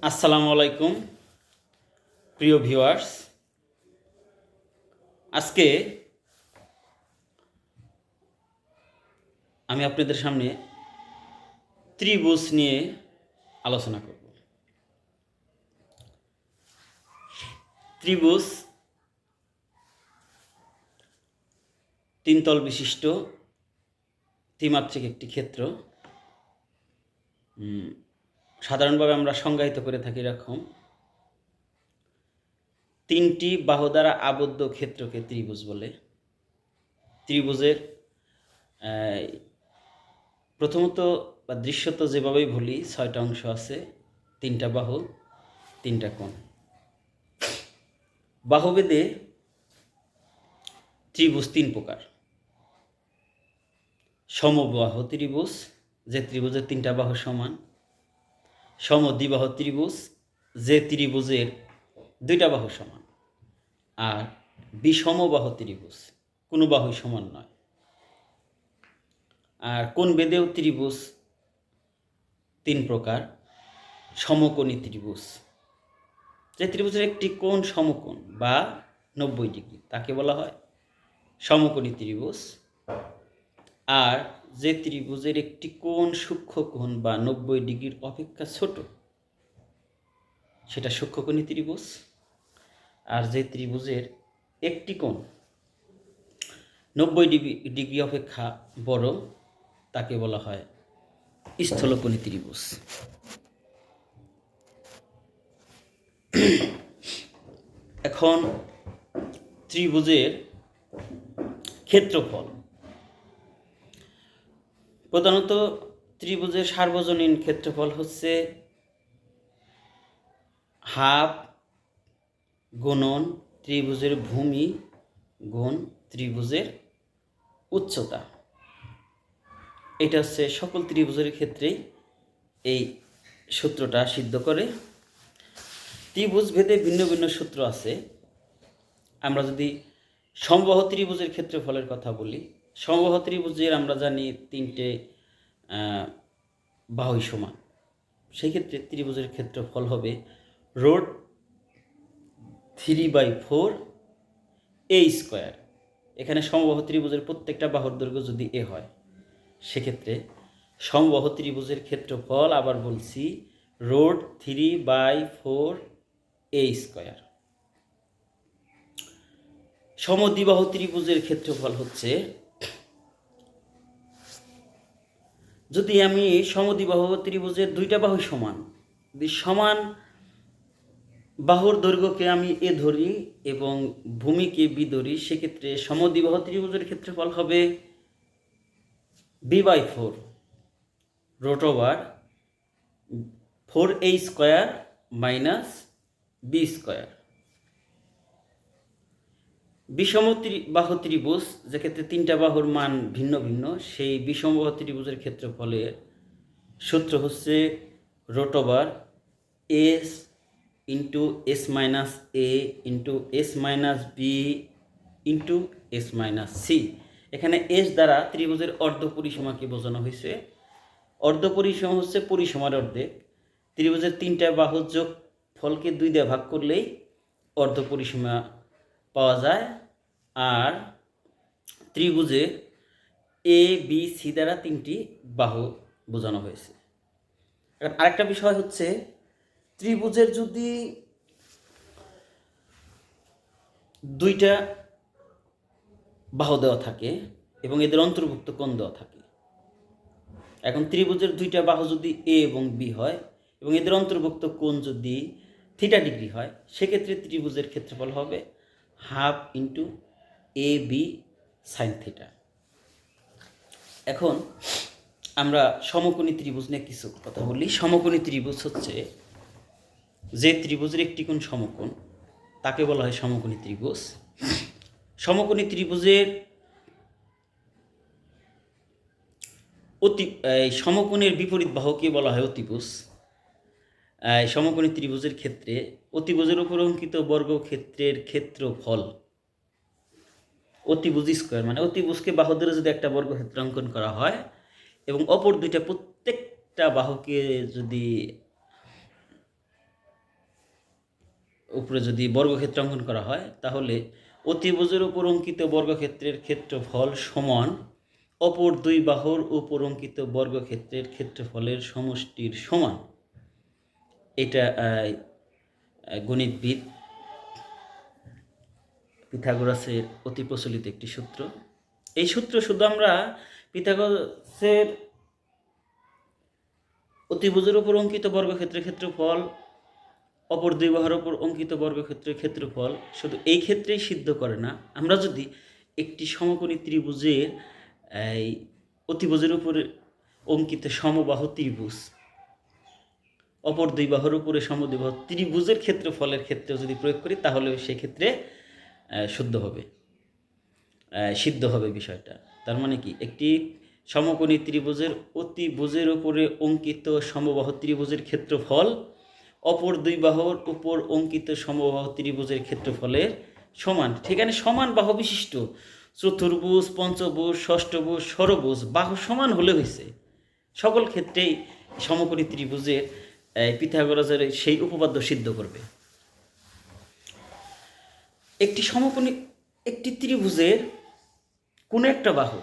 আসসালামু আলাইকুম প্রিয় ভিউয়ার্স। আজকে আমি আপনাদের সামনে ত্রিভুজ নিয়ে আলোচনা করব। ত্রিভুজ তিনতল বিশিষ্ট ত্রিমাত্রিক একটি ক্ষেত্র। সাধারণভাবে আমরা সংজ্ঞায়িত করে থাকি এরকম: তিনটি বাহু দ্বারা আবদ্ধ ক্ষেত্রকে ত্রিভুজ বলে। ত্রিভুজের প্রথমত বা দৃশ্যত যেভাবেই বলি, 6টা অংশ আছে, 3টা বাহু, 3টা কোণ। বাহুভেদে ত্রিভুজ 3 প্রকার: সমবাহু ত্রিভুজ, যে ত্রিভুজের 3টা বাহু সমান; সমদ্বিবাহু ত্রিভুজ, যে ত্রিভুজের 2টা বাহু সমান; আর বিষমবাহু ত্রিভুজ, কোনো বাহুই সমান নয়। আর কোণ ভেদেও ত্রিভুজ 3 প্রকার: সমকোণী ত্রিভুজ, যে ত্রিভুজের একটি কোণ সমকোণ বা 90 ডিগ্রি, তাকে বলা হয় সমকোণী ত্রিভুজ। আর যে ত্রিভুজের একটি কোণ সূক্ষ্মকোণ বা 90 ডিগ্রির অপেক্ষা ছোট, সেটা সূক্ষ্মকোণী ত্রিভুজ। আর যে ত্রিভুজের একটি কোণ 90 ডিগ্রি অপেক্ষা বড়, তাকে বলা হয় স্থূলকোণী ত্রিভুজ। এখন ত্রিভুজের ক্ষেত্রফল, প্রধানত ত্রিভুজের সার্বজনীন ক্ষেত্রফল হচ্ছে হাফ গুণন ত্রিভুজের ভূমি গুণ ত্রিভুজের উচ্চতা। এটা হচ্ছে সকল ত্রিভুজের ক্ষেত্রেই এই সূত্রটা সিদ্ধ করে। ত্রিভুজ ভেদে ভিন্ন ভিন্ন সূত্র আছে। আমরা যদি সমবাহু ত্রিভুজের ক্ষেত্রফলের কথা বলি, সমবাহু ত্রিভুজের আমরা জানি 3টে বাহুই সমান। সেই ক্ষেত্রে ত্রিভুজের ক্ষেত্রফল হবে রোড 3/4 a স্কোয়ার। এখানে সমবাহু ত্রিভুজের প্রত্যেকটা বাহুর দৈর্ঘ্য যদি এ হয়, সেক্ষেত্রে সমবাহু ত্রিভুজের ক্ষেত্রফল, আবার বলছি, রোড 3/4 a স্কোয়ার। সমদ্বিবাহু ত্রিভুজের ক্ষেত্রফল হচ্ছে, যদি আমি সমদ্বিবাহু ত্রিভুজের 2টা বাহু সমান, যদি সমান বাহুর দৈর্ঘ্যকে আমি এ ধরি এবং ভূমিকে বি ধরি, সেক্ষেত্রে সমদ্বিবাহু ত্রিভুজের ক্ষেত্রফল হবে b/4 root over 4a square minus b square. বিষমবাহু ত্রিভুজ, যেক্ষেত্রে 3টা বাহুর মান ভিন্ন ভিন্ন, সেই বিষমবাহু ত্রিভুজের ক্ষেত্রফলের সূত্র হচ্ছে root over S into S minus A into S minus B into S minus C. এখানে এস দ্বারা ত্রিভুজের অর্ধ পরিসীমাকে বোঝানো হয়েছে। অর্ধ পরিসীমা হচ্ছে পরিসীমার অর্ধেক। ত্রিভুজের 3টা বাহুর যোগ ফলকে 2 দিয়ে ভাগ করলেই অর্ধ পরিসীমা পাওয়া যায়। আর ত্রিভুজে এ বি সি দ্বারা 3টি বাহু বোঝানো হয়েছে। আরেকটা বিষয় হচ্ছে, ত্রিভুজের যদি 2টা বাহু দেওয়া থাকে এবং এদের অন্তর্ভুক্ত কোণ দেওয়া থাকে, এখন ত্রিভুজের 2টা বাহু যদি এ এবং বি হয় এবং এদের অন্তর্ভুক্ত কোণ যদি থিটা ডিগ্রি হয়, সেক্ষেত্রে ত্রিভুজের ক্ষেত্রফল হবে half into A B sine theta. এখন আমরা সমকোণী ত্রিভুজ নিয়ে কিছু কথা বলি। সমকোণী ত্রিভুজ হচ্ছে, যে ত্রিভুজের একটি কোণ সমকোণ, তাকে বলা হয় সমকোণী ত্রিভুজ। সমকোণী ত্রিভুজের সমকোণের বিপরীত বাহুকে বলা হয় অতিভুজ। সমকোণী ত্রিভুজের ক্ষেত্রে অতিভুজের উপর অঙ্কিত বর্গক্ষেত্রের ক্ষেত্রফল অতিভুজ স্কোয়ার, মানে অতিভুজকে বাহু ধরে যদি একটা বর্গক্ষেত্র অঙ্কন করা হয় এবং অপর 2টা প্রত্যেকটা বাহুকে যদি উপরে যদি বর্গক্ষেত্র অঙ্কন করা হয় তাহলে অতিভুজের উপর অঙ্কিত বর্গক্ষেত্রের ক্ষেত্রফল সমান অপর দুই বাহুর উপর অঙ্কিত বর্গক্ষেত্রের ক্ষেত্রফলের সমষ্টির সমান। এটা গণিতবিদ পিথাগোরাসের অতি প্রচলিত একটি সূত্র। এই সূত্র শুধু আমরা পিথাগোরাসের অতিভুজের উপর অঙ্কিত বর্গক্ষেত্রের ক্ষেত্রফল অপর দুই বাহুর উপর অঙ্কিত বর্গক্ষেত্রের ক্ষেত্রফল শুধু এই ক্ষেত্রেই সিদ্ধ করে না। আমরা যদি একটি সমকোণী ত্রিভুজের এই অতিভুজের উপরে অঙ্কিত সমবাহু ত্রিভুজ অপর দুই বাহুর উপরে সমদ্বিবাহু ত্রিভুজের ক্ষেত্রফলের ক্ষেত্রে যদি প্রয়োগ করি তাহলে সেই ক্ষেত্রে সিদ্ধ হবে বিষয়টা। তার মানে কি, একটি সমকোণী ত্রিভুজের অতিভুজের উপরে অঙ্কিত সমবাহু ত্রিভুজের ক্ষেত্রফল অপর দুই বাহুর উপর অঙ্কিত সমবাহু ত্রিভুজের ক্ষেত্রফলের সমান। ঠিকানে সমান বাহু বিশিষ্ট চতুর্ভুজ, পঞ্চভুজ, ষষ্ঠভুজ, ষড়ভুজ বাহু সমান হলে হয়েছে। সকল ক্ষেত্রেই সমকোণী ত্রিভুজের পিথাগোরাসের সেই উপপাদ্য সিদ্ধ করবে। একটি সমকোণী একটি ত্রিভুজের কোনো একটা বাহু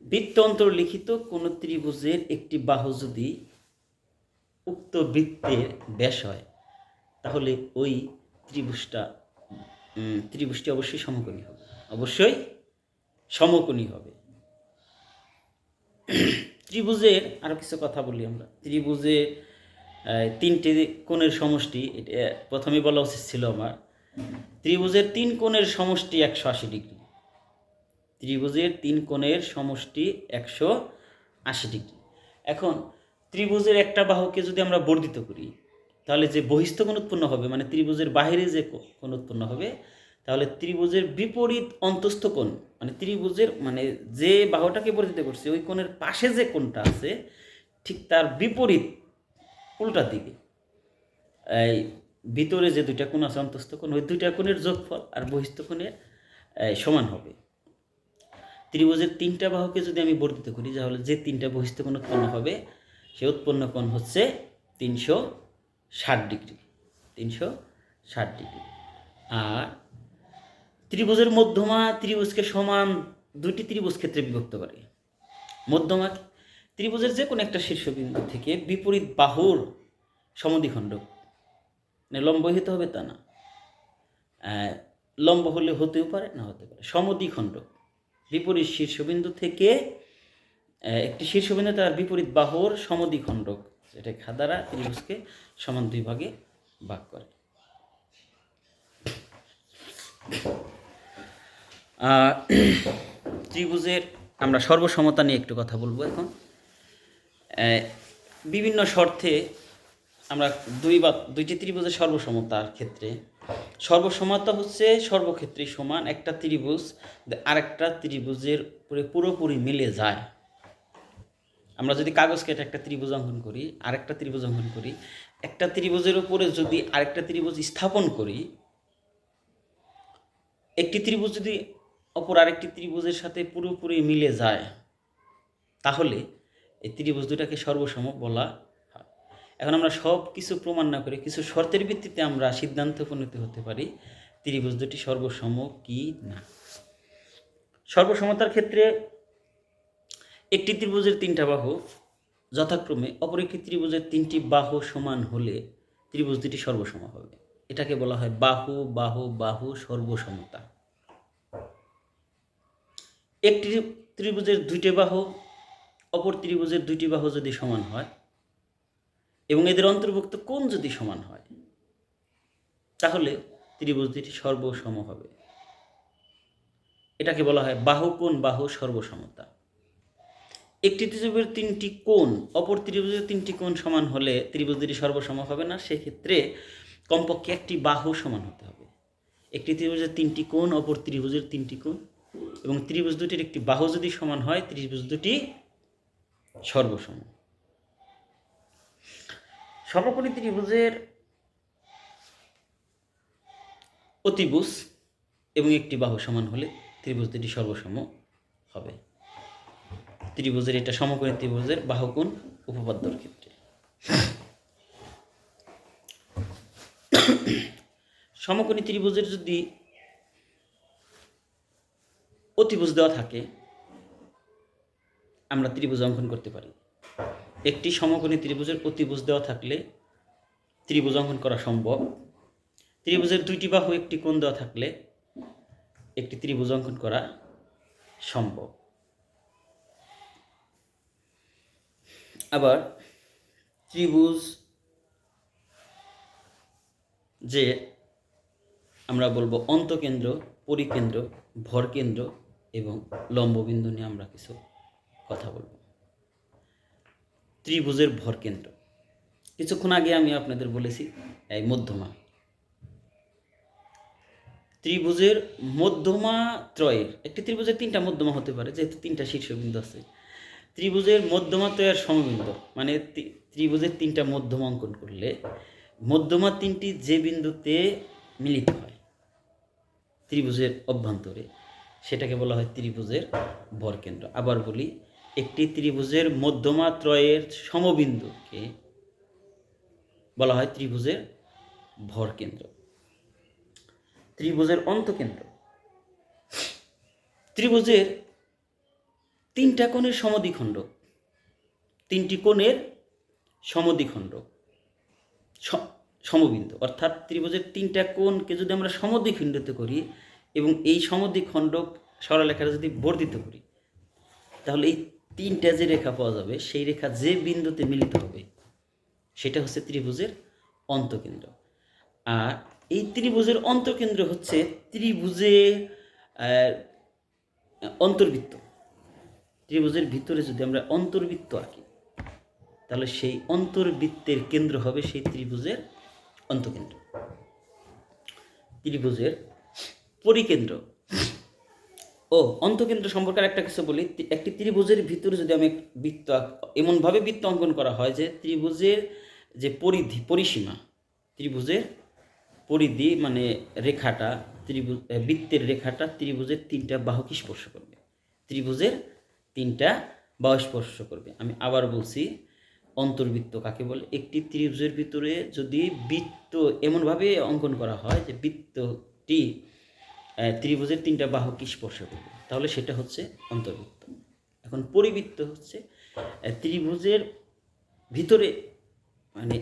বৃত্ত অন্তর্লিখিত কোনো ত্রিভুজের একটি বাহু যদি উক্ত বৃত্তের ব্যাস হয় তাহলে ওই ত্রিভুজটি অবশ্যই সমকোণী হবে, অবশ্যই সমকোণী হবে। ত্রিভুজের আরও কিছু কথা বলি আমরা। ত্রিভুজের তিনটি কোণের সমষ্টি, এটা প্রথমে বলা উচিত ছিল আমার। ত্রিভুজের তিন কোণের সমষ্টি 180 ডিগ্রি। ত্রিভুজের তিন কোণের সমষ্টি 180 ডিগ্রি। এখন ত্রিভুজের একটা বাহুকে যদি আমরা বর্ধিত করি তাহলে যে বহিস্থ কোণ উৎপন্ন হবে, মানে ত্রিভুজের বাইরে যে কোণ উৎপন্ন হবে, তাহলে ত্রিভুজের বিপরীত অন্তস্থ কোণ, মানে ত্রিভুজের মানে যে বাহুটাকে বর্ধিত করছে ওই কোণের পাশে যে কোণটা আছে ঠিক তার বিপরীত উল্টা দিকে এই ভিতরে যে দুইটা কোণ আছে অন্তস্থ কোণ, ওই দুইটা কোণের যোগফল আর বহিস্থ কোণের সমান হবে। ত্রিভুজের তিনটা বাহুকে যদি আমি বর্ধিত করি তাহলে যে তিনটা বহিস্থ কোণ উৎপন্ন হবে সে উৎপন্ন কোণ হচ্ছে 360 ডিগ্রি। 360 ডিগ্রি। আর ত্রিভুজের মধ্যমা ত্রিভুজকে সমান দুটি ত্রিভুজ ক্ষেত্রে বিভক্ত করে। মধ্যমা ত্রিভুজের যে কোনো একটা শীর্ষবিন্দু থেকে বিপরীত বাহুর সমদ্বিখণ্ডক, মানে লম্ব হতে হবে তা না, লম্ব হলে হতেও পারে না হতে পারে, সমদ্বিখণ্ডক বিপরীত শীর্ষবিন্দু থেকে একটি শীর্ষবিন্দু তার বিপরীত বাহুর সমদ্বিখণ্ডক যেটা দ্বারা ত্রিভুজকে সমান দুই ভাগে ভাগ করে। ত্রিভুজের আমরা সর্বসমতা নিয়ে একটু কথা বলবো এখন। বিভিন্ন শর্তে আমরা দুইটি ত্রিভুজের সর্বসমতার ক্ষেত্রে সর্বসমতা হচ্ছে সর্বক্ষেত্রেই সমান একটা ত্রিভুজ আরেকটা ত্রিভুজের উপরে পুরোপুরি মিলে যায়। আমরা যদি কাগজ কেটে একটা ত্রিভুজ অঙ্কন করি, আরেকটা ত্রিভুজ অঙ্কন করি, একটা ত্রিভুজের উপরে যদি আরেকটা ত্রিভুজ স্থাপন করি, একটি ত্রিভুজ যদি অপর আরেকটি ত্রিভুজের সাথে পুরোপুরি মিলে যায় তাহলে এই ত্রিভুজ দুটাকে সর্বসম বলা হয়। এখন আমরা সব কিছু প্রমাণ না করে কিছু শর্তের ভিত্তিতে আমরা সিদ্ধান্তে উপনীত হতে পারি ত্রিভুজ দুটি সর্বসম কি না। সর্বসমতার ক্ষেত্রে একটি ত্রিভুজের তিনটা বাহু যথাক্রমে অপর একটি ত্রিভুজের তিনটি বাহু সমান হলে ত্রিভুজ দুটি সর্বসম হবে। এটাকে বলা হয় বাহু বাহু বাহু সর্বসমতা। একটি ত্রিভুজের দুইটি বাহু অপর ত্রিভুজের দুইটি বাহু যদি সমান হয় এবং এদের অন্তর্ভুক্ত কোণ যদি সমান হয় তাহলে ত্রিভুজ দুটি সর্বসম হবে। এটাকে বলা হয় বাহু কোণ বাহু সর্বসমতা। একটি ত্রিভুজের তিনটি কোণ অপর ত্রিভুজের তিনটি কোণ সমান হলে ত্রিভুজ দুটি সর্বসম হবে না, সেক্ষেত্রে কমপক্ষে একটি বাহু সমান হতে হবে। একটি ত্রিভুজের তিনটি কোণ অপর ত্রিভুজের তিনটি কোণ এবং ত্রিভুজ দুটির একটি বাহু যদি সমান হয় ত্রিভুজ দুটি সর্বসম। সমকোণী ত্রিভুজের অতিভুজ এবং একটি বাহু সমান হলে ত্রিভুজ দুটি সর্বসম হবে। ত্রিভুজের এটা সমকোণী ত্রিভুজের বাহু কোণ উপপাদ্যর ক্ষেত্রে। সমকোণী ত্রিভুজের যদি অতিভুজ দেওয়া থাকে আমরা ত্রিভুজ অঙ্কন করতে পারি। একটি সমকোণী ত্রিভুজের অতিভুজ দেওয়া থাকলে ত্রিভুজ অঙ্কন করা সম্ভব। ত্রিভুজের দুইটি বাহু একটি কোণ দেওয়া থাকলে একটি ত্রিভুজ অঙ্কন করা সম্ভব। আবার ত্রিভুজ যে আমরা বলবো অন্তকেন্দ্র, পরিকেন্দ্র, ভরকেন্দ্র এবং লম্ববিন্দু নিয়ে আমরা কিছু কথা বলব। ত্রিভুজের ভরকেন্দ্র কিছুক্ষণ আগে আমি আপনাদের বলেছি এই মধ্যমা। ত্রিভুজের মধ্যমা ত্রয়ের, একটি ত্রিভুজের তিনটা মধ্যমা হতে পারে যেহেতু তিনটা শীর্ষবিন্দু আছে। ত্রিভুজের মধ্যমা ত্রয়ের সমবিন্দু মানে ত্রিভুজের তিনটা মধ্যমা অঙ্কন করলে মধ্যমা তিনটি যে বিন্দুতে মিলিত হয় ত্রিভুজের অভ্যন্তরে সেটাকে বলা হয় ত্রিভুজের ভরকেন্দ্র। আবার বলি, একটি ত্রিভুজের মধ্যমা ত্রয়ের সমবিন্দুকে বলা হয় ত্রিভুজের ভরকেন্দ্র। ত্রিভুজের অন্তকেন্দ্র, ত্রিভুজের তিনটা কোণের সমদ্বিখণ্ডক, তিনটি কোণের সমদ্বিখণ্ডক সমবিন্দু, অর্থাৎ ত্রিভুজের তিনটা কোণকে যদি আমরা সমদ্বিখণ্ডিত করি এবং এই সমদ্বিখণ্ডক সরলরেখাটা যদি বর্ধিত করি তাহলে এই তিনটা যে রেখা পাওয়া যাবে সেই রেখা যে বিন্দুতে মিলিত হবে সেটা হচ্ছে ত্রিভুজের অন্তকেন্দ্র। আর এই ত্রিভুজের অন্তকেন্দ্র হচ্ছে ত্রিভুজের অন্তর্বৃত্ত। ত্রিভুজের ভিতরে যদি আমরা অন্তর্বৃত্ত আঁকি তাহলে সেই অন্তর্বৃত্তের কেন্দ্র হবে সেই ত্রিভুজের অন্তকেন্দ্র। ত্রিভুজের পরিকেন্দ্র ও অন্তকেন্দ্র সম্পর্কে একটা কিছু বলি। একটি ত্রিভুজের ভিতরে যদি আমি বৃত্ত এমনভাবে বৃত্ত অঙ্কন করা হয় যে ত্রিভুজের যে পরিধি পরিসীমা, ত্রিভুজের পরিধি মানে রেখাটা ত্রিভুজ বৃত্তের রেখাটা ত্রিভুজের তিনটা বাহুকে স্পর্শ করবে, ত্রিভুজের তিনটা বাহু স্পর্শ করবে। আমি আবার বলছি, অন্তর্বৃত্ত কাকে বলে? একটি ত্রিভুজের ভিতরে যদি বৃত্ত এমনভাবে অঙ্কন করা হয় যে বৃত্তটি ত্রিভুজের তিনটা বাহুকে স্পর্শ করবে তাহলে সেটা হচ্ছে অন্তর্বৃত্ত। এখন পরিবৃত্ত হচ্ছে ত্রিভুজের ভিতরে মানে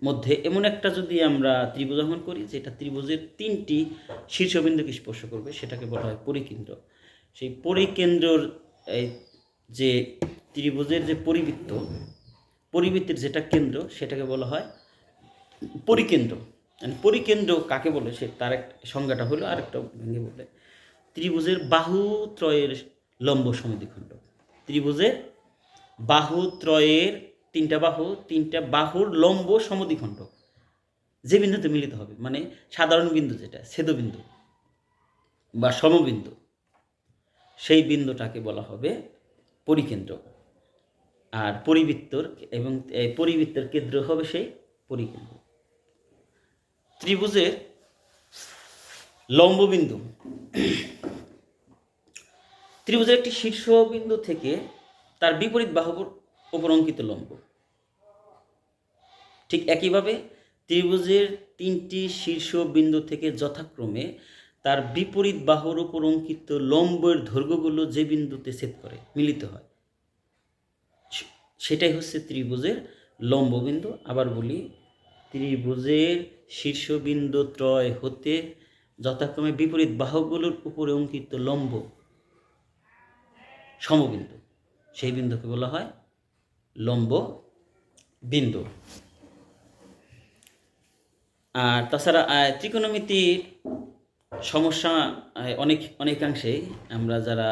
মধ্যে এমন একটা যদি আমরা ত্রিভুজ অঙ্কন করি যেটা ত্রিভুজের তিনটি শীর্ষবিন্দুকে স্পর্শ করবে সেটাকে বলা হয় পরিকেন্দ্র। সেই পরিকেন্দ্রর যে ত্রিভুজের যে পরিবৃত্তের যেটা কেন্দ্র সেটাকে বলা হয় পরিকেন্দ্র। পরিকেন্দ্র কাকে বলে সে তার এক সংজ্ঞাটা হলো আরেকটা ভেঙে বলে ত্রিভুজের বাহুত্রয়ের লম্ব সমদ্বিখণ্ডক। ত্রিভুজের বাহুত্রয়ের তিনটা বাহুর লম্ব সমদ্বিখণ্ডক যে বিন্দুতে মিলিত হবে, মানে সাধারণ বিন্দু যেটা ছেদবিন্দু বা সমবিন্দু, সেই বিন্দুটাকে বলা হবে পরিকেন্দ্র। আর পরিবৃত্তর এবং পরিবৃত্তের কেন্দ্র হবে সেই পরিকেন্দ্র। ত্রিভুজের লম্ববিন্দু, ত্রিভুজের একটি শীর্ষবিন্দু থেকে তার বিপরীত বাহুর উপর অঙ্কিত লম্ব। ঠিক একইভাবে ত্রিভুজের তিনটি শীর্ষবিন্দু থেকে যথাক্রমে তার বিপরীত বাহুর উপর অঙ্কিত লম্বের দৈর্ঘ্যগুলো যে বিন্দুতে ছেদ করে মিলিত হয় সেটাই হচ্ছে ত্রিভুজের লম্ববিন্দু। আবার বলি, ত্রিভুজের শীর্ষবিন্দু ত্রয় হতে যথাক্রমে বিপরীত বাহুগুলোর উপরে অঙ্কিত লম্ব সমবিন্দু, সেই বিন্দুকে বলা হয় লম্ব বিন্দু। আর তাছাড়া ত্রিকোণমিতির সমস্যা অনেকাংশেই আমরা যারা